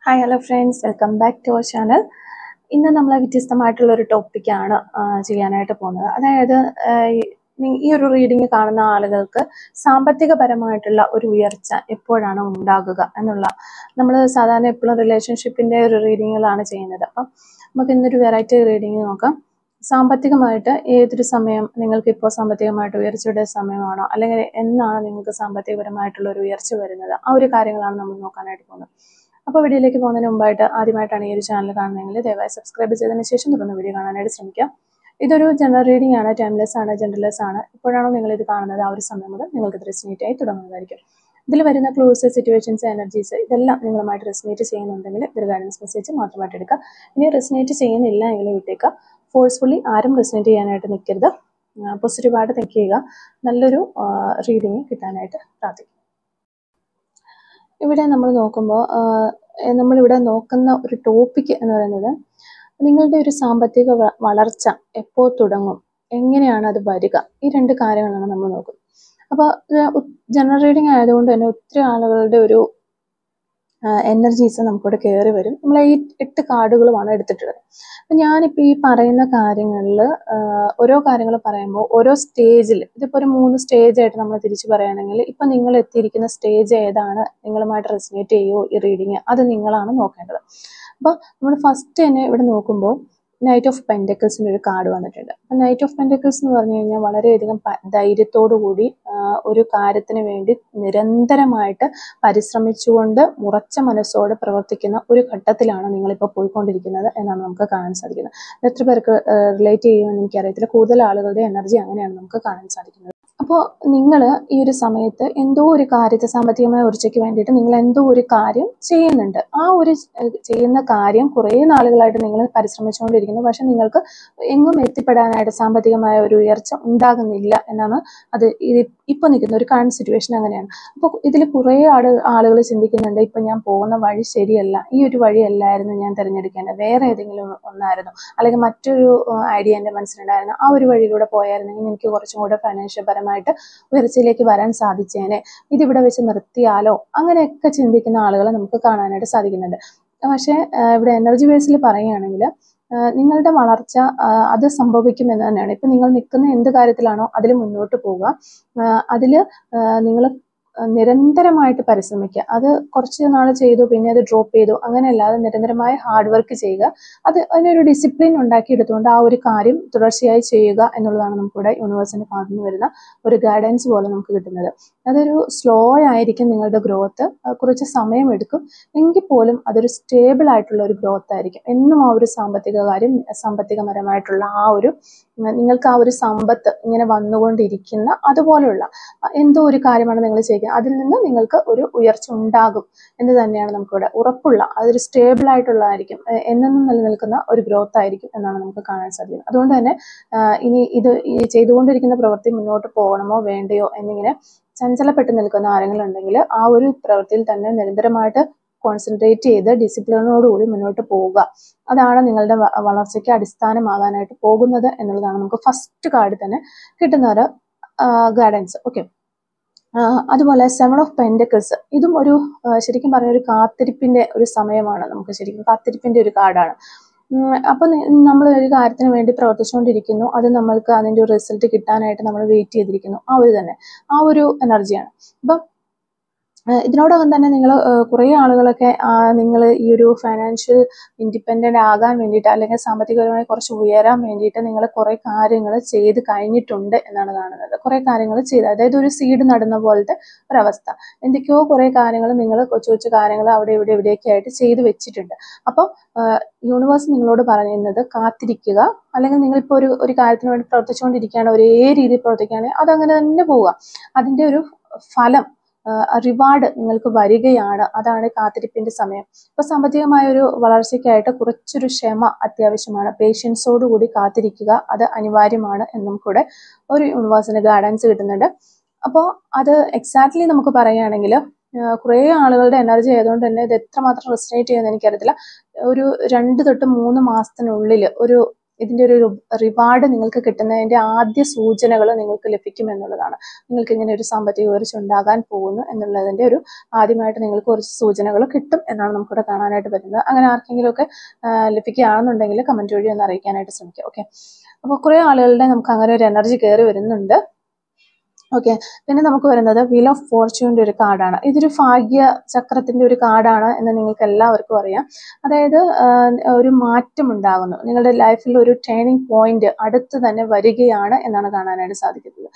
Hi, hello friends. Welcome back to our channel. ഇന്ന് നമ്മൾ വ്യത്യസ്തമായിട്ടുള്ള ഒരു ടോപ്പിക്കാണ് ചെയ്യാനായിട്ട് പോകുന്നത്. അതായത് ഈ ഒരു റീഡിംഗ് കാണുന്ന ആളുകൾക്ക് സാമ്പത്തികപരമായിട്ടുള്ള ഒരു ഉയർച്ച എപ്പോഴാണ് ഉണ്ടാകുക എന്നുള്ള നമ്മൾ സാധാരണ എപ്പോഴും റിലേഷൻഷിപ്പിൻ്റെ ഒരു റീഡിങ്ങുകളാണ് ചെയ്യുന്നത്. അപ്പം നമുക്ക് ഇന്നൊരു വെറൈറ്റി റീഡിങ് നോക്കാം. സാമ്പത്തികമായിട്ട് ഏതൊരു സമയം നിങ്ങൾക്ക് ഇപ്പോൾ സാമ്പത്തികമായിട്ട് ഉയർച്ചയുടെ സമയമാണോ, അല്ലെങ്കിൽ എന്നാണ് നിങ്ങൾക്ക് സാമ്പത്തികപരമായിട്ടുള്ള ഒരു ഉയർച്ച വരുന്നത്, ആ ഒരു കാര്യങ്ങളാണ് നമ്മൾ നോക്കാനായിട്ട് പോകുന്നത്. അപ്പോൾ വീഡിയോയിലേക്ക് പോകുന്നതിന് മുമ്പായിട്ട് ആദ്യമായിട്ടാണ് ഈ ഒരു ചാനൽ കാണുന്നതെങ്കിൽ ദയവായി സബ്സ്ക്രൈബ് ചെയ്തതിന് ശേഷം തുടർന്ന് വീഡിയോ കാണാനായിട്ട് ശ്രമിക്കാം. ഇതൊരു ജനറൽ റീഡിംഗ് ആണ്, ടൈംലെസ് ആണ്, ജെൻഡർലെസ് ആണ്. ഇപ്പോഴാണോ നിങ്ങൾ ഇത് കാണുന്നത് ആ ഒരു സമയം മുതൽ നിങ്ങൾക്ക് ഇത് റെസിനേറ്റ് ആയി തുടങ്ങുന്നതായിരിക്കും. ഇതിൽ വരുന്ന ക്ലൂസ്, സിറ്റുവേഷൻസ്, എനർജീസ് ഇതെല്ലാം നിങ്ങളുമായിട്ട് റെസിനേറ്റ് ചെയ്യുന്നുണ്ടെങ്കിൽ ഇതൊരു ഗൈഡൻസ് മെസ്സേജ് മാത്രമായിട്ട് എടുക്കുക. ഇനി റെസിനേറ്റ് ചെയ്യുന്നില്ല എങ്കിൽ വിട്ടേക്കുക. ഫോഴ്സ്ഫുള്ളി ആരും റെസിനേറ്റ് ചെയ്യാനായിട്ട് നിൽക്കരുത്. പോസിറ്റീവായിട്ട് തിങ്ക് ചെയ്യുക. നല്ലൊരു റീഡിങ് കിട്ടാനായിട്ട് പ്രാർത്ഥിക്കുക. ഇവിടെ നമ്മൾ നോക്കുമ്പോൾ നമ്മളിവിടെ നോക്കുന്ന ഒരു ടോപ്പിക് എന്ന് പറയുന്നത് നിങ്ങളുടെ ഒരു സാമ്പത്തിക വളർച്ച എപ്പോൾ തുടങ്ങും, എങ്ങനെയാണ് അത് വരിക, ഈ രണ്ട് കാര്യങ്ങളാണ് നമ്മൾ നോക്കുന്നത്. അപ്പോൾ ജനറൽ റീഡിംഗ് ആയതുകൊണ്ട് തന്നെ ഒത്തിരി ആളുകളുടെ ഒരു എനർജീസ് നമുക്കിവിടെ കയറി വരും. നമ്മൾ ഈ 8 കാർഡുകളുമാണ് എടുത്തിട്ടുള്ളത്. അപ്പം ഞാനിപ്പോൾ ഈ പറയുന്ന കാര്യങ്ങളിൽ ഓരോ കാര്യങ്ങൾ പറയുമ്പോൾ ഓരോ സ്റ്റേജിൽ, ഇതിപ്പോൾ ഒരു 3 സ്റ്റേജായിട്ട് നമ്മൾ തിരിച്ച് പറയുകയാണെങ്കിൽ ഇപ്പം നിങ്ങൾ എത്തിയിരിക്കുന്ന സ്റ്റേജ് ഏതാണ്, നിങ്ങളുമായിട്ട് റെസിനേറ്റ് ചെയ്യുമോ ഈ റീഡിങ്, അത് നിങ്ങളാണ് നോക്കേണ്ടത്. അപ്പോൾ നമ്മൾ ഫസ്റ്റ് തന്നെ ഇവിടെ നോക്കുമ്പോൾ നൈറ്റ് ഓഫ് പെൻറ്റക്കിൾസിൻ്റെ ഒരു കാർഡ് വന്നിട്ടുണ്ട്. അപ്പം നൈറ്റ് ഓഫ് പെൻറ്റക്കിൾസ് എന്ന് പറഞ്ഞു കഴിഞ്ഞാൽ വളരെയധികം ധൈര്യത്തോടു കൂടി ഒരു കാര്യത്തിന് വേണ്ടി നിരന്തരമായിട്ട് പരിശ്രമിച്ചുകൊണ്ട് ഉറച്ച മനസ്സോടെ പ്രവർത്തിക്കുന്ന ഒരു ഘട്ടത്തിലാണ് നിങ്ങളിപ്പോൾ പോയിക്കൊണ്ടിരിക്കുന്നത് എന്നാണ് നമുക്ക് കാണാൻ സാധിക്കുന്നത്. എത്ര പേർക്ക് റിലേറ്റ് ചെയ്യുമെന്ന് എനിക്കറിയത്തില്ല. കൂടുതൽ ആളുകളുടെ എനർജി അങ്ങനെയാണ് നമുക്ക് കാണാൻ സാധിക്കുന്നത്. അപ്പോൾ നിങ്ങൾ ഈ ഒരു സമയത്ത് എന്തോ ഒരു കാര്യത്തെ, സാമ്പത്തികമായ ഉയർച്ചയ്ക്ക് വേണ്ടിയിട്ട് നിങ്ങൾ എന്തോ ഒരു കാര്യം ചെയ്യുന്നുണ്ട്. ആ ഒരു ചെയ്യുന്ന കാര്യം കുറേ നാളുകളായിട്ട് നിങ്ങൾ പരിശ്രമിച്ചുകൊണ്ടിരിക്കുന്നു. പക്ഷെ നിങ്ങൾക്ക് എങ്ങും എത്തിപ്പെടാനായിട്ട് സാമ്പത്തികമായ ഒരു ഉയർച്ച ഉണ്ടാകുന്നില്ല എന്നാണ് അത് ഇപ്പോൾ നിൽക്കുന്ന ഒരു കറണ്ട് സിറ്റുവേഷൻ അങ്ങനെയാണ്. അപ്പോൾ ഇതിൽ കുറേ ആളുകൾ ചിന്തിക്കുന്നുണ്ട്, ഇപ്പം ഞാൻ പോകുന്ന വഴി ശരിയല്ല, ഈ ഒരു വഴിയല്ലായിരുന്നു ഞാൻ തിരഞ്ഞെടുക്കേണ്ടത്, വേറെ ഏതെങ്കിലും ഒന്നായിരുന്നു, അല്ലെങ്കിൽ മറ്റൊരു ഐഡിയ എൻ്റെ മനസ്സിലുണ്ടായിരുന്നു, ആ ഒരു വഴിയിലൂടെ പോയായിരുന്നെങ്കിൽ എനിക്ക് കുറച്ചും കൂടെ ഫൈനാൻഷ്യൽ പരമായിട്ട് ഉയർച്ചയിലേക്ക് വരാൻ സാധിച്ചേനെ, ഇതിവിടെ വെച്ച് നിർത്തിയാലോ, അങ്ങനെയൊക്കെ ചിന്തിക്കുന്ന ആളുകളെ നമുക്ക് കാണാനായിട്ട് സാധിക്കുന്നുണ്ട്. പക്ഷേ ഇവിടെ എനർജി ബേസിൽ പറയുകയാണെങ്കിൽ നിങ്ങളുടെ വളർച്ച അത് സംഭവിക്കുമെന്ന് തന്നെയാണ്. ഇപ്പം നിങ്ങൾ നിൽക്കുന്ന എന്ത് കാര്യത്തിലാണോ അതിൽ മുന്നോട്ട് പോവുക. അതിൽ നിങ്ങൾ നിരന്തരമായിട്ട് പരിശ്രമിക്കുക. അത് കുറച്ച് നാൾ ചെയ്തു പിന്നെ അത് ഡ്രോപ്പ് ചെയ്തു അങ്ങനെയല്ലാതെ നിരന്തരമായ ഹാർഡ് വർക്ക് ചെയ്യുക. അതിനൊരു ഡിസിപ്ലിൻ ഉണ്ടാക്കിയെടുത്തുകൊണ്ട് ആ ഒരു കാര്യം തുടർച്ചയായി ചെയ്യുക എന്നുള്ളതാണ് നമുക്കിവിടെ യൂണിവേഴ്സിൻ്റെ ഭാഗത്ത് നിന്ന് വരുന്ന ഒരു ഗൈഡൻസ് പോലെ നമുക്ക് കിട്ടുന്നത്. അതൊരു സ്ലോ ആയിരിക്കും നിങ്ങളുടെ ഗ്രോത്ത്, കുറച്ച് സമയമെടുക്കും, എങ്കിൽ പോലും അതൊരു സ്റ്റേബിൾ ആയിട്ടുള്ള ഒരു ഗ്രോത്ത് ആയിരിക്കും. എന്നും ആ ഒരു സാമ്പത്തികപരമായിട്ടുള്ള ആ ഒരു നിങ്ങൾക്ക് ആ ഒരു സമ്പത്ത് ഇങ്ങനെ വന്നുകൊണ്ടിരിക്കുന്ന അതുപോലെയുള്ള എന്തോ ഒരു കാര്യമാണ് നിങ്ങൾ ചെയ്യുക, അതിൽ നിന്ന് നിങ്ങൾക്ക് ഒരു ഉയർച്ച ഉണ്ടാകും എന്ന് തന്നെയാണ് നമുക്കിവിടെ ഉറപ്പുള്ള, അതൊരു സ്റ്റേബിൾ ആയിട്ടുള്ളതായിരിക്കും, എന്നും നിലനിൽക്കുന്ന ഒരു ഗ്രോത്ത് ആയിരിക്കും എന്നാണ് നമുക്ക് കാണാൻ സാധിക്കുന്നത്. അതുകൊണ്ട് തന്നെ ഇനി ഈ ചെയ്തുകൊണ്ടിരിക്കുന്ന പ്രവൃത്തി മുന്നോട്ട് പോകണമോ വേണ്ടയോ എന്നിങ്ങനെ ചഞ്ചലപ്പെട്ട് നിൽക്കുന്ന ആരെങ്കിലും ഉണ്ടെങ്കിൽ ആ ഒരു പ്രവൃത്തിയിൽ തന്നെ നിരന്തരമായിട്ട് കോൺസെൻട്രേറ്റ് ചെയ്ത് ഡിസിപ്ലിനോടുകൂടി മുന്നോട്ട് പോവുക. അതാണ് നിങ്ങളുടെ വളർച്ചയ്ക്ക് അടിസ്ഥാനമാകാനായിട്ട് പോകുന്നത് എന്നുള്ളതാണ് നമുക്ക് ഫസ്റ്റ് കാർഡ് തന്നെ കിട്ടുന്ന ഒരു ഗൈഡൻസ്. ഓക്കെ, അതുപോലെ 7 ഓഫ് പെൻറ്റക്കിൾസ്, ഇതും ഒരു ശരിക്കും പറഞ്ഞ ഒരു കാത്തിരിപ്പിൻ്റെ ഒരു സമയമാണ്. നമുക്ക് ശരിക്കും കാത്തിരിപ്പിൻ്റെ ഒരു കാർഡാണ്. അപ്പം നമ്മൾ ഒരു കാര്യത്തിന് വേണ്ടി പ്രവർത്തിച്ചുകൊണ്ടിരിക്കുന്നു, അത് നമ്മൾക്ക് അതിൻ്റെ ഒരു റിസൾട്ട് കിട്ടാനായിട്ട് നമ്മൾ വെയിറ്റ് ചെയ്തിരിക്കുന്നു, ആ ഒരു എനർജിയാണ്. അപ്പം ഇതിനോടകം തന്നെ നിങ്ങൾ കുറേ ആളുകളൊക്കെ നിങ്ങൾ ഈ ഒരു ഫൈനാൻഷ്യൽ ഇൻഡിപെൻഡൻ്റ് ആകാൻ വേണ്ടിയിട്ട് അല്ലെങ്കിൽ സാമ്പത്തികപരമായി കുറച്ച് ഉയരാൻ വേണ്ടിയിട്ട് നിങ്ങൾ കുറേ കാര്യങ്ങൾ ചെയ്ത് കഴിഞ്ഞിട്ടുണ്ട് എന്നാണ് കാണുന്നത്. കുറേ കാര്യങ്ങൾ ചെയ്ത്, അതായത് ഒരു സീഡ് നടുന്ന പോലത്തെ ഒരവസ്ഥ. എന്തൊക്കെയോ കുറേ കാര്യങ്ങൾ നിങ്ങൾ കൊച്ചു കൊച്ചു കാര്യങ്ങൾ അവിടെ ഇവിടെയൊക്കെ ആയിട്ട് ചെയ്ത് വെച്ചിട്ടുണ്ട്. അപ്പോൾ യൂണിവേഴ്സ് നിങ്ങളോട് പറയുന്നത് കാത്തിരിക്കുക, അല്ലെങ്കിൽ നിങ്ങളിപ്പോൾ ഒരു കാര്യത്തിന് വേണ്ടി പ്രവർത്തിച്ചുകൊണ്ടിരിക്കുകയാണ്, ഒരേ രീതിയിൽ പ്രവർത്തിക്കുകയാണെങ്കിൽ അതങ്ങനെ തന്നെ പോവുക. അതിൻ്റെ ഒരു ഫലം, റിവാർഡ് നിങ്ങൾക്ക് വരികയാണ്. അതാണ് കാത്തിരിപ്പിന്റെ സമയം. ഇപ്പൊ സാമ്പത്തികമായ ഒരു വളർച്ചയ്ക്കായിട്ട് കുറച്ചൊരു ക്ഷമ അത്യാവശ്യമാണ്. പേഷ്യൻസോടുകൂടി കാത്തിരിക്കുക, അത് അനിവാര്യമാണ് എന്ന് നമുക്കിവിടെ ഒരു യൂണിവേഴ്സിന്റെ ഗൈഡൻസ് കിട്ടുന്നുണ്ട്. അപ്പോൾ അത് എക്സാക്ട്ലി നമുക്ക് പറയുകയാണെങ്കിൽ കുറേ ആളുകളുടെ എനർജി ആയതുകൊണ്ട് തന്നെ ഇത് എത്രമാത്രം റെസിനേറ്റ് ചെയ്യുമെന്ന് എനിക്കറിയത്തില്ല. ഒരു 2 തൊട്ട് 3 മാസത്തിനുള്ളിൽ ഒരു ഇതിൻ്റെ ഒരു റിവാർഡ് നിങ്ങൾക്ക് കിട്ടുന്നതിൻ്റെ ആദ്യ സൂചനകൾ നിങ്ങൾക്ക് ലഭിക്കുമെന്നുള്ളതാണ്. നിങ്ങൾക്ക് ഇങ്ങനെ ഒരു സാമ്പത്തിക ഉയർച്ച ഉണ്ടാകാൻ പോകുന്നു എന്നുള്ളതിൻ്റെ ഒരു ആദ്യമായിട്ട് നിങ്ങൾക്ക് കുറച്ച് സൂചനകൾ കിട്ടും എന്നാണ് നമുക്കിവിടെ കാണാനായിട്ട് പറ്റുന്നത്. അങ്ങനെ ആർക്കെങ്കിലുമൊക്കെ ലഭിക്കുകയാണെന്നുണ്ടെങ്കിൽ കമൻറ്റ് വഴി ഒന്ന് അറിയിക്കാനായിട്ട് ശ്രമിക്കുക. ഓക്കെ, അപ്പോൾ കുറേ ആളുകളുടെ നമുക്ക് അങ്ങനെ ഒരു എനർജി കയറി വരുന്നുണ്ട്. ഓക്കെ, പിന്നെ നമുക്ക് വരുന്നത് വീൽ ഓഫ് ഫോർച്യൂണിൻ്റെ ഒരു കാർഡാണ്. ഇതൊരു ഭാഗ്യ ചക്രത്തിൻ്റെ ഒരു കാർഡാണ് എന്ന് നിങ്ങൾക്ക് എല്ലാവർക്കും അറിയാം. അതായത് ഒരു മാറ്റം ഉണ്ടാകുന്നു, നിങ്ങളുടെ ലൈഫിൽ ഒരു ടേണിംഗ് പോയിന്റ് അടുത്ത് തന്നെ വരികയാണ് എന്നാണ് കാണാനായിട്ട് സാധിക്കുന്നത്.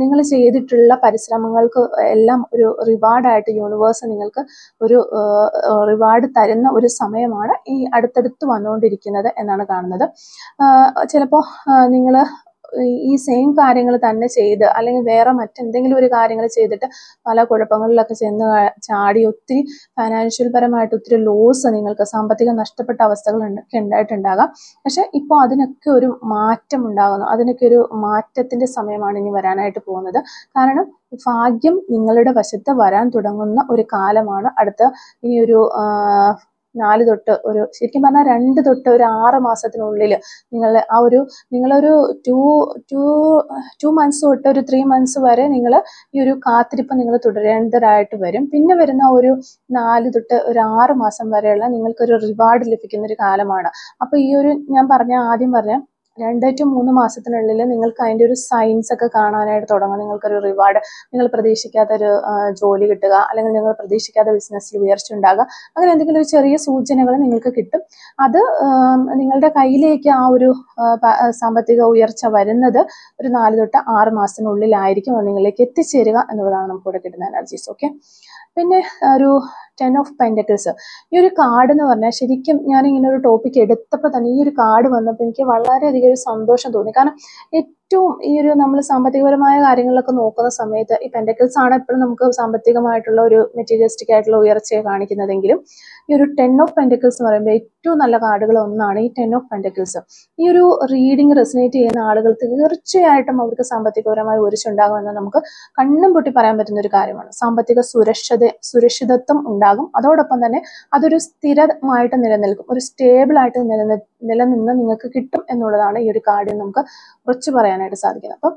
നിങ്ങൾ ചെയ്തിട്ടുള്ള പരിശ്രമങ്ങൾക്ക് എല്ലാം ഒരു റിവാർഡായിട്ട് യൂണിവേഴ്സ് നിങ്ങൾക്ക് ഒരു റിവാർഡ് തരുന്ന ഒരു സമയമാണ് ഈ അടുത്തടുത്ത് വന്നുകൊണ്ടിരിക്കുന്നത് എന്നാണ് കാണുന്നത്. ചിലപ്പോൾ നിങ്ങൾ ഈ സെയിം കാര്യങ്ങൾ തന്നെ ചെയ്ത് അല്ലെങ്കിൽ വേറെ മറ്റെന്തെങ്കിലും ഒരു കാര്യങ്ങൾ ചെയ്തിട്ട് പല കുഴപ്പങ്ങളിലൊക്കെ ചെന്ന് ചാടി ഒത്തിരി ഫൈനാൻഷ്യൽ പരമായിട്ട് ഒത്തിരി ലോസ്, നിങ്ങൾക്ക് സാമ്പത്തികം നഷ്ടപ്പെട്ട അവസ്ഥകൾ ഒക്കെ ഉണ്ടായിട്ടുണ്ടാകാം. പക്ഷെ ഇപ്പോൾ അതിനൊക്കെ ഒരു മാറ്റം ഉണ്ടാകുന്നു, അതിനൊക്കെ ഒരു മാറ്റത്തിന്റെ സമയമാണ് ഇനി വരാനായിട്ട് പോകുന്നത്. കാരണം ഭാഗ്യം നിങ്ങളുടെ വശത്ത് വരാൻ തുടങ്ങുന്ന ഒരു കാലമാണ് അടുത്ത ഇനിയൊരു 4 തൊട്ട് ഒരു ശരിക്കും പറഞ്ഞാൽ 2 തൊട്ട് ഒരു 6 മാസത്തിനുള്ളിൽ നിങ്ങളൊരു 2 months തൊട്ട് ഒരു 3 months വരെ നിങ്ങൾ ഈ ഒരു കാത്തിരിപ്പ് നിങ്ങൾ തുടരേണ്ടതായിട്ട് വരും. പിന്നെ വരുന്ന ഒരു 4 തൊട്ട് ഒരു 6 മാസം വരെയുള്ള നിങ്ങൾക്കൊരു റിവാർഡ് ലഭിക്കുന്ന ഒരു കാലമാണ്. അപ്പോൾ ഈ ഒരു ഞാൻ ആദ്യം പറഞ്ഞ 2 to 3 മാസത്തിനുള്ളിൽ നിങ്ങൾക്ക് അതിൻ്റെ ഒരു സൈൻസ് ഒക്കെ കാണാനായിട്ട് തുടങ്ങും. നിങ്ങൾക്കൊരു റിവാർഡ്, നിങ്ങൾ പ്രതീക്ഷിക്കാത്ത ഒരു ജോലി കിട്ടുക, അല്ലെങ്കിൽ നിങ്ങൾ പ്രതീക്ഷിക്കാത്ത ബിസിനസ്സിൽ ഉയർച്ച ഉണ്ടാകുക, അങ്ങനെ എന്തെങ്കിലും ഒരു ചെറിയ സൂചനകൾ നിങ്ങൾക്ക് കിട്ടും. അത് നിങ്ങളുടെ കയ്യിലേക്ക് ആ ഒരു സാമ്പത്തിക ഉയർച്ച വരുന്നത് ഒരു 4 തൊട്ട് 6 മാസത്തിനുള്ളിലായിരിക്കും അത് നിങ്ങളിലേക്ക് എത്തിച്ചേരുക എന്നുള്ളതാണ് നമുക്കിവിടെ കിട്ടുന്ന എനർജീസ്. ഓക്കെ, പിന്നെ ഒരു 10 of Pentacles. ഈ ഒരു കാർഡ് എന്ന് പറഞ്ഞാൽ ശരിക്കും ഞാൻ ഇങ്ങനെ ഒരു ടോപ്പിക് എടുത്തപ്പോൾ തന്നെ ഈ ഒരു കാർഡ് വന്നപ്പോൾ എനിക്ക് വളരെയധികം ഒരു സന്തോഷം തോന്നി. കാരണം ഏറ്റവും ഈ ഒരു നമ്മൾ സാമ്പത്തികപരമായ കാര്യങ്ങളിലൊക്കെ നോക്കുന്ന സമയത്ത് ഈ പെൻറ്റക്കിൾസ് ആണ് എപ്പോഴും നമുക്ക് സാമ്പത്തികമായിട്ടുള്ള ഒരു മെറ്റീരിയലിസ്റ്റിക് ആയിട്ടുള്ള ഉയർച്ചയെ കാണിക്കുന്നതെങ്കിലും ഈ ഒരു 10 of Pentacles എന്ന് പറയുമ്പോൾ ഏറ്റവും നല്ല കാർഡുകൾ ഒന്നാണ് ഈ 10 of Pentacles. ഈ ഒരു റീഡിങ് റെസിനേറ്റ് ചെയ്യുന്ന ആളുകൾ തീർച്ചയായിട്ടും അവർക്ക് സാമ്പത്തികപരമായ ഉയർച്ച ഉണ്ടാകുമെന്ന് നമുക്ക് കണ്ണും പൊട്ടി പറയാൻ പറ്റുന്ന ഒരു കാര്യമാണ്. സാമ്പത്തിക സുരക്ഷിതത്വം ഉണ്ടാകും, അതോടൊപ്പം തന്നെ അതൊരു സ്ഥിരമായിട്ട് നിലനിൽക്കും, ഒരു സ്റ്റേബിൾ ആയിട്ട് നിലനിന്ന് നിങ്ങൾക്ക് കിട്ടും എന്നുള്ളതാണ് ഈ ഒരു കാർഡിൽ നമുക്ക് ഉറച്ചു പറയാനായിട്ട് സാധിക്കുന്നത്. അപ്പം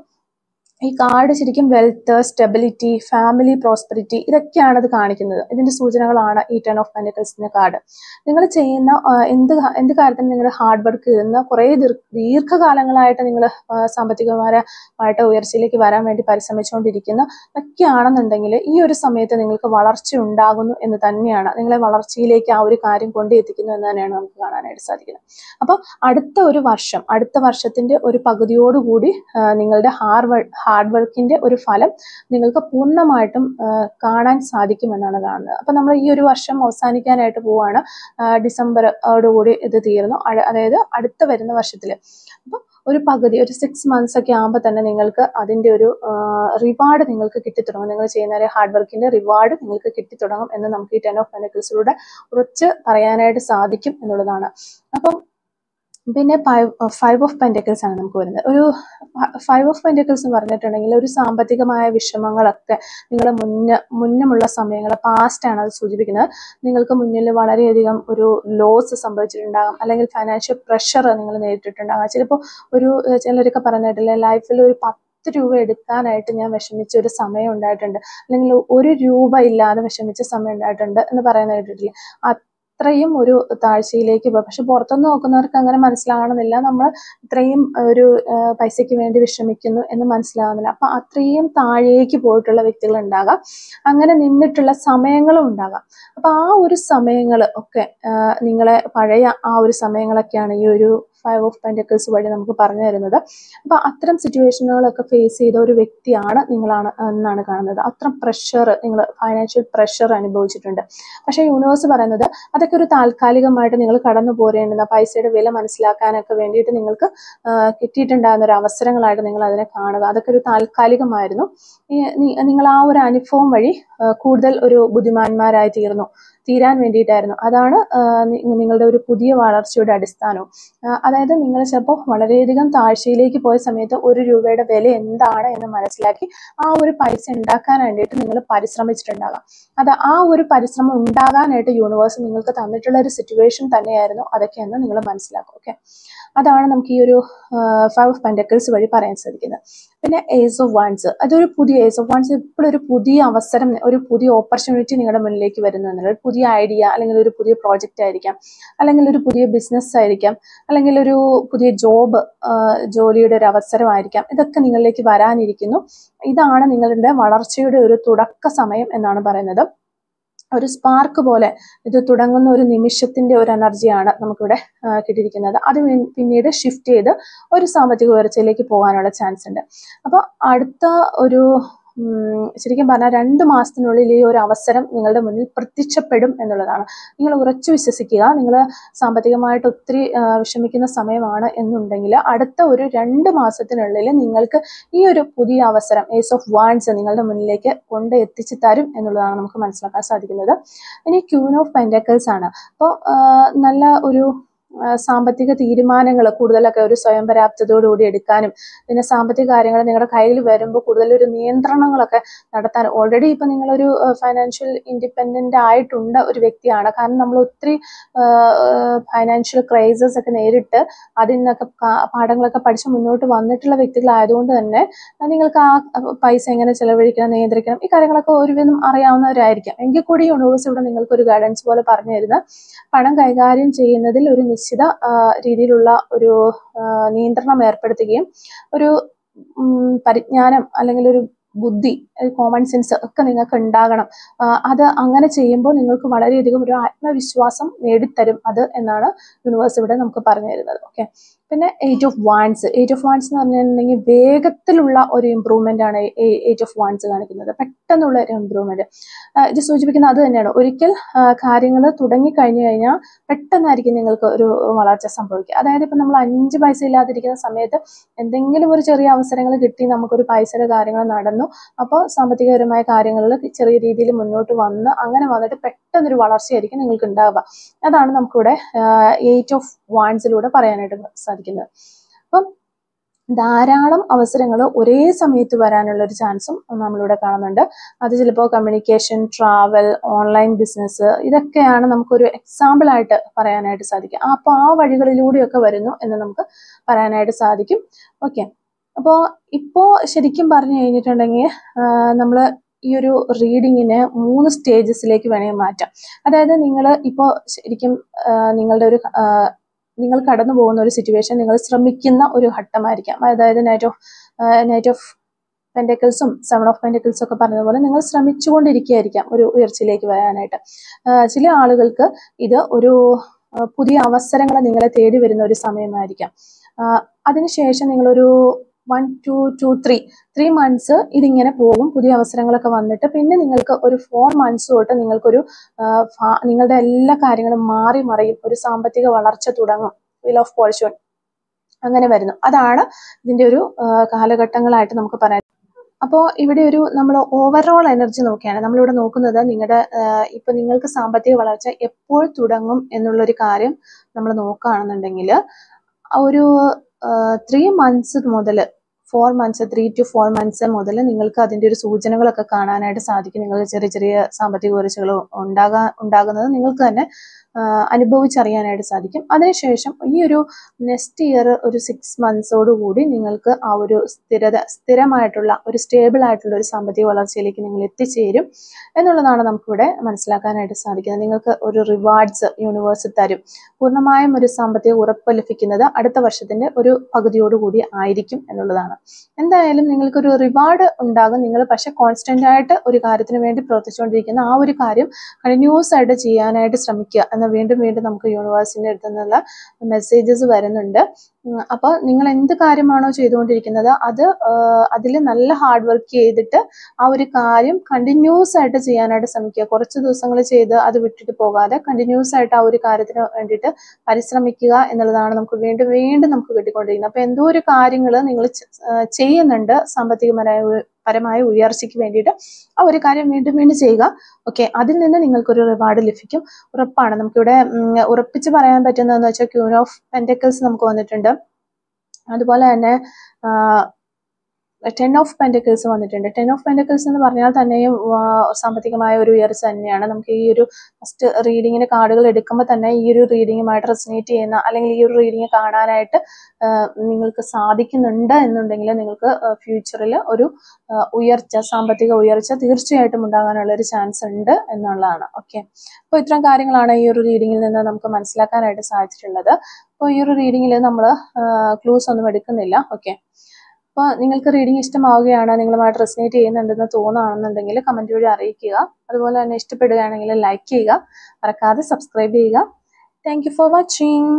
ഈ കാർഡ് ശരിക്കും വെൽത്ത്, സ്റ്റെബിലിറ്റി, ഫാമിലി പ്രോസ്പെരിറ്റി ഇതൊക്കെയാണ് ഇത് കാണിക്കുന്നത്. ഇതിന്റെ സൂചനകളാണ് ഈ 10 of Pentaclesന്റെ കാർഡ്. നിങ്ങൾ ചെയ്യുന്ന എന്ത് കാര്യത്തിനും നിങ്ങൾ ഹാർഡ് വർക്ക് ചെയ്യുന്ന കുറേ ദീർഘകാലങ്ങളായിട്ട് നിങ്ങൾ സാമ്പത്തികപരമായിട്ട് ഉയർച്ചയിലേക്ക് വരാൻ വേണ്ടി പരിശ്രമിച്ചുകൊണ്ടിരിക്കുന്ന ഒക്കെയാണെന്നുണ്ടെങ്കിൽ ഈ ഒരു സമയത്ത് നിങ്ങൾക്ക് വളർച്ച ഉണ്ടാകുന്നു എന്ന് തന്നെയാണ്, നിങ്ങളെ വളർച്ചയിലേക്ക് ആ ഒരു കാര്യം കൊണ്ടെത്തിക്കുന്നു എന്ന് തന്നെയാണ് നമുക്ക് കാണാനായിട്ട് സാധിക്കുന്നത്. അപ്പോൾ അടുത്ത വർഷത്തിന്റെ ഒരു പകുതിയോടുകൂടി നിങ്ങളുടെ ഹാർഡ് വർക്കിന്റെ ഒരു ഫലം നിങ്ങൾക്ക് പൂർണ്ണമായിട്ടും കാണാൻ സാധിക്കുമെന്നാണ് കാണുന്നത്. അപ്പം നമ്മൾ ഈ ഒരു വർഷം അവസാനിക്കാനായിട്ട് പോവാണ്, ഡിസംബറോടുകൂടി ഇത് തീർന്നു, അതായത് അടുത്ത വരുന്ന വർഷത്തിൽ. അപ്പം ഒരു പകുതി ഒരു 6 months ഒക്കെ ആകുമ്പോൾ തന്നെ നിങ്ങൾക്ക് അതിൻ്റെ ഒരു റിവാർഡ് നിങ്ങൾക്ക് കിട്ടിത്തുടങ്ങും. നിങ്ങൾ ചെയ്യുന്ന ഹാർഡ് വർക്കിന്റെ റിവാർഡ് നിങ്ങൾക്ക് കിട്ടിത്തുടങ്ങും എന്ന് നമുക്ക് ഈ 10 of Pentaclesലൂടെ ഉറച്ച് പറയാനായിട്ട് സാധിക്കും എന്നുള്ളതാണ്. അപ്പം പിന്നെ 5 of Pentacles ആണ് നമുക്ക് വരുന്നത്. ഒരു 5 of Pentacles എന്ന് പറഞ്ഞിട്ടുണ്ടെങ്കിൽ ഒരു സാമ്പത്തികമായ വിഷമങ്ങളൊക്കെ നിങ്ങൾ മുന്നമുള്ള സമയങ്ങൾ, പാസ്റ്റാണ് അത് സൂചിപ്പിക്കുന്നത്. നിങ്ങൾക്ക് മുന്നിൽ വളരെയധികം ഒരു ലോസ് സംഭവിച്ചിട്ടുണ്ടാകാം, അല്ലെങ്കിൽ ഫൈനാൻഷ്യൽ പ്രഷർ നിങ്ങൾ നേരിട്ടിട്ടുണ്ടാകാം. ചിലപ്പോൾ ചിലരൊക്കെ പറഞ്ഞിട്ടില്ലേ, ലൈഫിൽ ഒരു 10 രൂപ എടുക്കാനായിട്ട് ഞാൻ വിഷമിച്ച ഒരു സമയം ഉണ്ടായിട്ടുണ്ട്, അല്ലെങ്കിൽ 1 രൂപ ഇല്ലാതെ വിഷമിച്ച സമയം ഉണ്ടായിട്ടുണ്ട് എന്ന് പറയുന്ന കേട്ടിട്ടില്ലേ. അത്രയും ഒരു താഴ്ചയിലേക്ക് പോകും. പക്ഷെ പുറത്തുനിന്ന് നോക്കുന്നവർക്ക് അങ്ങനെ മനസ്സിലാകണമെന്നില്ല, നമ്മൾ ഇത്രയും ഒരു പൈസയ്ക്ക് വേണ്ടി വിഷമിക്കുന്നു എന്ന് മനസ്സിലാകുന്നില്ല. അപ്പം അത്രയും താഴേക്ക് പോയിട്ടുള്ള വ്യക്തികൾ ഉണ്ടാകാം, അങ്ങനെ നിന്നിട്ടുള്ള സമയങ്ങളും ഉണ്ടാകാം. അപ്പം ആ ഒരു സമയങ്ങൾ ഒക്കെ നിങ്ങളെ പഴയ ആ ഒരു സമയങ്ങളൊക്കെയാണ് ഈ ഒരു 5 of Pentacles വഴി നമുക്ക് പറഞ്ഞു തരുന്നത്. അപ്പം അത്തരം സിറ്റുവേഷനുകളൊക്കെ ഫേസ് ചെയ്ത ഒരു വ്യക്തിയാണ് എന്നാണ് കാണുന്നത്. അത്തരം പ്രഷർ, നിങ്ങൾ ഫൈനാൻഷ്യൽ പ്രഷർ അനുഭവിച്ചിട്ടുണ്ട്. പക്ഷേ യൂണിവേഴ്സ് പറയുന്നത് അതൊക്കെ ഒരു താൽക്കാലികമായിട്ട് നിങ്ങൾ കടന്നു പോരേണ്ടുന്ന പൈസയുടെ വില മനസ്സിലാക്കാനൊക്കെ വേണ്ടിയിട്ട് നിങ്ങൾക്ക് കിട്ടിയിട്ടുണ്ടാകുന്ന ഒരു അവസരങ്ങളായിട്ട് നിങ്ങൾ അതിനെ കാണുക. അതൊക്കെ ഒരു താൽക്കാലികമായിരുന്നു. നിങ്ങൾ ആ ഒരു അനുഭവം വഴി കൂടുതൽ ഒരു ബുദ്ധിമാന്മാരായി തീരാൻ വേണ്ടിയിട്ടായിരുന്നു. അതാണ് നിങ്ങളുടെ ഒരു പുതിയ വളർച്ചയുടെ അടിസ്ഥാനവും. അതായത് നിങ്ങൾ ചിലപ്പോൾ വളരെയധികം താഴ്ചയിലേക്ക് പോയ സമയത്ത് 1 രൂപയുടെ വില എന്താണ് എന്ന് മനസ്സിലാക്കി ആ ഒരു പൈസ ഉണ്ടാക്കാൻ വേണ്ടിയിട്ട് നിങ്ങൾ പരിശ്രമിച്ചിട്ടുണ്ടാകാം. ആ ഒരു പരിശ്രമം ഉണ്ടാകാനായിട്ട് യൂണിവേഴ്സ് നിങ്ങൾക്ക് തന്നിട്ടുള്ള ഒരു സിറ്റുവേഷൻ തന്നെയായിരുന്നു അതൊക്കെയെന്ന് നിങ്ങൾ മനസ്സിലാക്കും. ഓക്കെ, അതാണ് നമുക്ക് ഈ ഒരു 5 of Pentacles വഴി പറയാൻ സാധിക്കുന്നത്. പിന്നെ Ace of Wands, അതൊരു പുതിയ Ace of Wands എപ്പോഴും ഒരു പുതിയ അവസരം, ഒരു പുതിയ ഓപ്പർച്യൂണിറ്റി നിങ്ങളുടെ മുന്നിലേക്ക് വരുന്നു എന്നുള്ളത്. ഒരു പുതിയ ഐഡിയ, അല്ലെങ്കിൽ ഒരു പുതിയ പ്രോജക്റ്റ് ആയിരിക്കാം, അല്ലെങ്കിൽ ഒരു പുതിയ ബിസിനസ് ആയിരിക്കാം, അല്ലെങ്കിൽ ഒരു പുതിയ ജോലിയുടെ ഒരു അവസരമായിരിക്കാം. ഇതൊക്കെ നിങ്ങളിലേക്ക് വരാനിരിക്കുന്നു. ഇതാണ് നിങ്ങളുടെ വളർച്ചയുടെ ഒരു തുടക്ക സമയം എന്നാണ് പറയുന്നത്. ഒരു സ്പാർക്ക് പോലെ ഇത് തുടങ്ങുന്ന ഒരു നിമിഷത്തിന്റെ ഒരു എനർജിയാണ് നമുക്കിവിടെ കിട്ടിയിരിക്കുന്നത്. അത് പിന്നീട് ഷിഫ്റ്റ് ചെയ്ത് ഒരു സാമ്പത്തിക ഉയർച്ചയിലേക്ക് പോകാനുള്ള ചാൻസ് ഉണ്ട്. അപ്പോൾ അടുത്ത ഒരു ശരിക്കും പറഞ്ഞാൽ 2 മാസത്തിനുള്ളിൽ ഈ ഒരു അവസരം നിങ്ങളുടെ മുന്നിൽ പ്രത്യക്ഷപ്പെടും എന്നുള്ളതാണ്. നിങ്ങൾ ഉറച്ചു വിശ്വസിക്കുക. നിങ്ങൾ സാമ്പത്തികമായിട്ട് ഒത്തിരി വിഷമിക്കുന്ന സമയമാണ് എന്നുണ്ടെങ്കിൽ അടുത്ത ഒരു 2 മാസത്തിനുള്ളിൽ നിങ്ങൾക്ക് ഈ ഒരു പുതിയ അവസരം Ace of Wands നിങ്ങളുടെ മുന്നിലേക്ക് കൊണ്ട് എത്തിച്ചു തരും എന്നുള്ളതാണ് നമുക്ക് മനസ്സിലാക്കാൻ സാധിക്കുന്നത്. ഇനി Queen of Pentacles ആണ്. അപ്പോൾ നല്ല ഒരു സാമ്പത്തിക തീരുമാനങ്ങൾ കൂടുതലൊക്കെ ഒരു സ്വയം പര്യാപ്തതയോടുകൂടി എടുക്കാനും, പിന്നെ സാമ്പത്തിക കാര്യങ്ങൾ നിങ്ങളുടെ കയ്യിൽ വരുമ്പോൾ കൂടുതലൊരു നിയന്ത്രണങ്ങളൊക്കെ നടത്താനും. ഓൾറെഡി ഇപ്പം നിങ്ങളൊരു ഫൈനാൻഷ്യൽ ഇൻഡിപെൻഡൻ്റ് ആയിട്ടുണ്ട് ഒരു വ്യക്തിയാണ്. കാരണം നമ്മൾ ഒത്തിരി ഫൈനാൻഷ്യൽ ക്രൈസിസ് ഒക്കെ നേരിട്ട് അതിൽ നിന്നൊക്കെ പാഠങ്ങളൊക്കെ പഠിച്ച് മുന്നോട്ട് വന്നിട്ടുള്ള വ്യക്തികളായതുകൊണ്ട് തന്നെ നിങ്ങൾക്ക് ആ പൈസ എങ്ങനെ ചെലവഴിക്കണം, നിയന്ത്രിക്കണം, ഈ കാര്യങ്ങളൊക്കെ ഒരുവിധം അറിയാവുന്നവരായിരിക്കാം. എങ്കിൽ കൂടി യൂണിവേഴ്സ് ഇവിടെ നിങ്ങൾക്ക് ഒരു ഗൈഡൻസ് പോലെ പറഞ്ഞു തരുന്ന പണം കൈകാര്യം ചെയ്യുന്നതിൽ ഒരു നിശ്ചിത രീതിയിലുള്ള ഒരു നിയന്ത്രണം ഏർപ്പെടുത്തുകയും ഒരു പരിജ്ഞാനം അല്ലെങ്കിൽ ഒരു ബുദ്ധി, കോമൺ സെൻസ് ഒക്കെ നിങ്ങൾക്ക് ഉണ്ടാകണം. അത് അങ്ങനെ ചെയ്യുമ്പോൾ നിങ്ങൾക്ക് വളരെയധികം ഒരു ആത്മവിശ്വാസം നേടിത്തരും അത് എന്നാണ് യൂണിവേഴ്സ് ഇവിടെ നമുക്ക് പറഞ്ഞു തരുന്നത്. ഓക്കെ. പിന്നെ 8 of Wands എന്ന് പറഞ്ഞിട്ടുണ്ടെങ്കിൽ വേഗത്തിലുള്ള ഒരു ഇമ്പ്രൂവ്മെന്റ് ആണ് 8 of Wands കാണിക്കുന്നത്. പെട്ടെന്നുള്ള ഒരു ഇമ്പ്രൂവ്മെന്റ് ഇത് സൂചിപ്പിക്കുന്നത് അത് തന്നെയാണ്. ഒരിക്കൽ കാര്യങ്ങൾ തുടങ്ങിക്കഴിഞ്ഞു കഴിഞ്ഞാൽ പെട്ടെന്നായിരിക്കും നിങ്ങൾക്ക് ഒരു വളർച്ച സംഭവിക്കുക. അതായത് ഇപ്പം നമ്മൾ 5 പൈസ ഇല്ലാതിരിക്കുന്ന സമയത്ത് എന്തെങ്കിലും ഒരു ചെറിയ അവസരങ്ങൾ കിട്ടി, നമുക്കൊരു പൈസയുടെ കാര്യങ്ങൾ നടന്നു, അപ്പോൾ സാമ്പത്തികപരമായ കാര്യങ്ങളിൽ ചെറിയ രീതിയിൽ മുന്നോട്ട് വന്ന് അങ്ങനെ വന്നിട്ട് പെട്ടെന്നൊരു വളർച്ചയായിരിക്കും നിങ്ങൾക്ക് ഉണ്ടാവുക. അതാണ് നമുക്കിവിടെ 8 of Wands പറയാനായിട്ട് സാധിക്കുന്നത്. അപ്പം ധാരാളം അവസരങ്ങൾ ഒരേ സമയത്ത് വരാനുള്ള ഒരു ചാൻസും നമ്മളിവിടെ കാണുന്നുണ്ട്. അത് ചിലപ്പോൾ കമ്മ്യൂണിക്കേഷൻ, ട്രാവൽ, ഓൺലൈൻ ബിസിനസ്, ഇതൊക്കെയാണ് നമുക്കൊരു എക്സാമ്പിൾ ആയിട്ട് പറയാനായിട്ട് സാധിക്കും. അപ്പോൾ ആ വഴികളിലൂടെയൊക്കെ വരുന്നു എന്ന് നമുക്ക് പറയാനായിട്ട് സാധിക്കും. ഓക്കെ. അപ്പോൾ ഇപ്പോൾ ശരിക്കും പറഞ്ഞു കഴിഞ്ഞിട്ടുണ്ടെങ്കിൽ നമ്മൾ ഈ ഒരു റീഡിങ്ങിന് 3 സ്റ്റേജസിലേക്ക് വേണമെങ്കിൽ മാറ്റാം. അതായത് നിങ്ങൾ ഇപ്പോൾ ശരിക്കും നിങ്ങൾ കടന്നു പോകുന്ന ഒരു സിറ്റുവേഷൻ നിങ്ങൾ ശ്രമിക്കുന്ന ഒരു ഘട്ടമായിരിക്കാം. അതായത് നൈറ്റ് ഓഫ് പെൻറ്റക്കിൾസും 7 of Pentacles ഒക്കെ പറഞ്ഞതുപോലെ നിങ്ങൾ ശ്രമിച്ചുകൊണ്ടിരിക്കുകയായിരിക്കാം ഒരു ഉയർച്ചയിലേക്ക് വരാനായിട്ട്. ചില ആളുകൾക്ക് ഇത് ഒരു പുതിയ അവസരങ്ങൾ നിങ്ങളെ തേടി വരുന്ന ഒരു സമയമായിരിക്കാം. അതിനുശേഷം നിങ്ങളൊരു 1 2 3 months ഇതിങ്ങനെ പോകും, പുതിയ അവസരങ്ങളൊക്കെ വന്നിട്ട് പിന്നെ നിങ്ങൾക്ക് ഒരു 4 months തൊട്ട് നിങ്ങൾക്കൊരു നിങ്ങളുടെ എല്ലാ കാര്യങ്ങളും മാറി മറിയും, ഒരു സാമ്പത്തിക വളർച്ച തുടങ്ങും, വീൽ ഓഫ് ഫോർച്യൂൺ അങ്ങനെ വരുന്നു. അതാണ് ഇതിന്റെ ഒരു കാലഘട്ടങ്ങളായിട്ട് നമുക്ക് പറയാം. അപ്പോൾ ഇവിടെ ഒരു നമ്മൾ ഓവറോൾ എനർജി നോക്കിയാണ് നമ്മളിവിടെ നോക്കുന്നത്. ഇപ്പൊ നിങ്ങൾക്ക് സാമ്പത്തിക വളർച്ച എപ്പോൾ തുടങ്ങും എന്നുള്ളൊരു കാര്യം നമ്മൾ നോക്കുകയാണെന്നുണ്ടെങ്കിൽ ഒരു 3 months മുതൽ 4 months 3 to 4 months മുതൽ നിങ്ങൾക്ക് അതിൻ്റെ ഒരു സൂചനകളൊക്കെ കാണാനായിട്ട് സാധിക്കും. നിങ്ങൾ ചെറിയ ചെറിയ സാമ്പത്തിക ഉയർച്ചകൾ ഉണ്ടാകുന്നത് നിങ്ങൾക്ക് തന്നെ അനുഭവിച്ചറിയാനായിട്ട് സാധിക്കും. അതിനുശേഷം ഈ ഒരു നെക്സ്റ്റ് ഇയർ ഒരു 6 months കൂടി നിങ്ങൾക്ക് ആ ഒരു സ്ഥിരമായിട്ടുള്ള ഒരു സ്റ്റേബിൾ ആയിട്ടുള്ള ഒരു സാമ്പത്തിക വളർച്ചയിലേക്ക് നിങ്ങൾ എത്തിച്ചേരും എന്നുള്ളതാണ് നമുക്കിവിടെ മനസ്സിലാക്കാനായിട്ട് സാധിക്കുന്നത്. നിങ്ങൾക്ക് ഒരു റിവാർഡ്സ് യൂണിവേഴ്സ് തരും. പൂർണ്ണമായും ഒരു സാമ്പത്തിക ഉറപ്പ് ലഭിക്കുന്നത് അടുത്ത വർഷത്തിന്റെ ഒരു പകുതിയോടുകൂടി ആയിരിക്കും എന്നുള്ളതാണ്. എന്തായാലും നിങ്ങൾക്കൊരു റിവാർഡ് ഉണ്ടാകും. നിങ്ങൾ പക്ഷെ കോൺസ്റ്റന്റ് ആയിട്ട് ഒരു കാര്യത്തിന് വേണ്ടി പ്രവർത്തിച്ചുകൊണ്ടിരിക്കുന്ന ആ ഒരു കാര്യം കണ്ടിന്യൂസ് ആയിട്ട് ചെയ്യാനായിട്ട് ശ്രമിക്കുക എന്ന് വീണ്ടും നമുക്ക് യൂണിവേഴ്സിന്റെ അടുത്ത് നിന്നുള്ള മെസ്സേജസ് വരുന്നുണ്ട്. അപ്പോൾ നിങ്ങൾ എന്ത് കാര്യമാണോ ചെയ്തുകൊണ്ടിരിക്കുന്നത് അതിൽ നല്ല ഹാർഡ് വർക്ക് ചെയ്തിട്ട് ആ ഒരു കാര്യം കണ്ടിന്യൂസ് ആയിട്ട് ചെയ്യാനായിട്ട് ശ്രമിക്കുക. കുറച്ച് ദിവസങ്ങൾ ചെയ്ത് അത് വിട്ടിട്ട് പോകാതെ കണ്ടിന്യൂസ് ആയിട്ട് ആ ഒരു കാര്യത്തിന് വേണ്ടിയിട്ട് പരിശ്രമിക്കുക എന്നുള്ളതാണ് നമുക്ക് വീണ്ടും നമുക്ക് കിട്ടിക്കൊണ്ടിരിക്കുന്നത്. അപ്പോൾ എന്തോ ഒരു കാര്യങ്ങൾ നിങ്ങൾ ചെയ്യുന്നുണ്ട് സാമ്പത്തികപരമായ ഉയർച്ചയ്ക്ക് വേണ്ടിയിട്ട്, ആ ഒരു കാര്യം വീണ്ടും ചെയ്യുക. ഓക്കെ. അതിൽ നിന്ന് നിങ്ങൾക്കൊരു റിവാർഡ് ലഭിക്കും, ഉറപ്പാണ്. നമുക്കിവിടെ ഉറപ്പിച്ച് പറയാൻ പറ്റുന്നതെന്ന് വെച്ചാൽ ക്യൂൻ ഓഫ് പെന്റക്കിൾസ് നമുക്ക് വന്നിട്ടുണ്ട്. അതുപോലെ തന്നെ ടെൻ ഓഫ് പെൻറ്റക്കിൾസ് വന്നിട്ടുണ്ട്. ടെൻ ഓഫ് പെൻറ്റക്കിൾസ് എന്ന് പറഞ്ഞാൽ തന്നെയും സാമ്പത്തികമായ ഒരു ഉയർച്ച തന്നെയാണ്. നമുക്ക് ഈ ഒരു ഫസ്റ്റ് റീഡിങ്ങിന് കാർഡുകൾ എടുക്കുമ്പോൾ തന്നെ ഈ ഒരു റീഡിങ്ങുമായിട്ട് റെസനേറ്റ് ചെയ്യുന്ന അല്ലെങ്കിൽ ഈ ഒരു റീഡിങ് കാണാനായിട്ട് നിങ്ങൾക്ക് സാധിക്കുന്നുണ്ട് എന്നുണ്ടെങ്കിൽ നിങ്ങൾക്ക് ഫ്യൂച്ചറിൽ ഒരു ഉയർച്ച, സാമ്പത്തിക ഉയർച്ച തീർച്ചയായിട്ടും ഉണ്ടാകാനുള്ള ഒരു ചാൻസ് ഉണ്ട് എന്നുള്ളതാണ്. ഓക്കെ, അപ്പോൾ ഇത്തരം കാര്യങ്ങളാണ് ഈ ഒരു റീഡിങ്ങിൽ നിന്ന് നമുക്ക് മനസ്സിലാക്കാനായിട്ട് സാധിച്ചിട്ടുള്ളത്. അപ്പോൾ ഈ ഒരു റീഡിങ്ങിൽ നമ്മൾ ക്ലൂസ് ഒന്നും എടുക്കുന്നില്ല. ഓക്കെ, അപ്പോൾ നിങ്ങൾക്ക് റീഡിങ് ഇഷ്ടമാവുകയാണ്, നിങ്ങളുമായിട്ട് റെസനേറ്റ് ചെയ്യുന്നുണ്ടെന്ന് തോന്നുകയാണെന്നുണ്ടെങ്കിൽ കമൻറ്റ് വഴി അറിയിക്കുക. അതുപോലെ തന്നെ ഇഷ്ടപ്പെടുകയാണെങ്കിൽ ലൈക്ക് ചെയ്യുക, മറക്കാതെ സബ്സ്ക്രൈബ് ചെയ്യുക. Thank you for watching.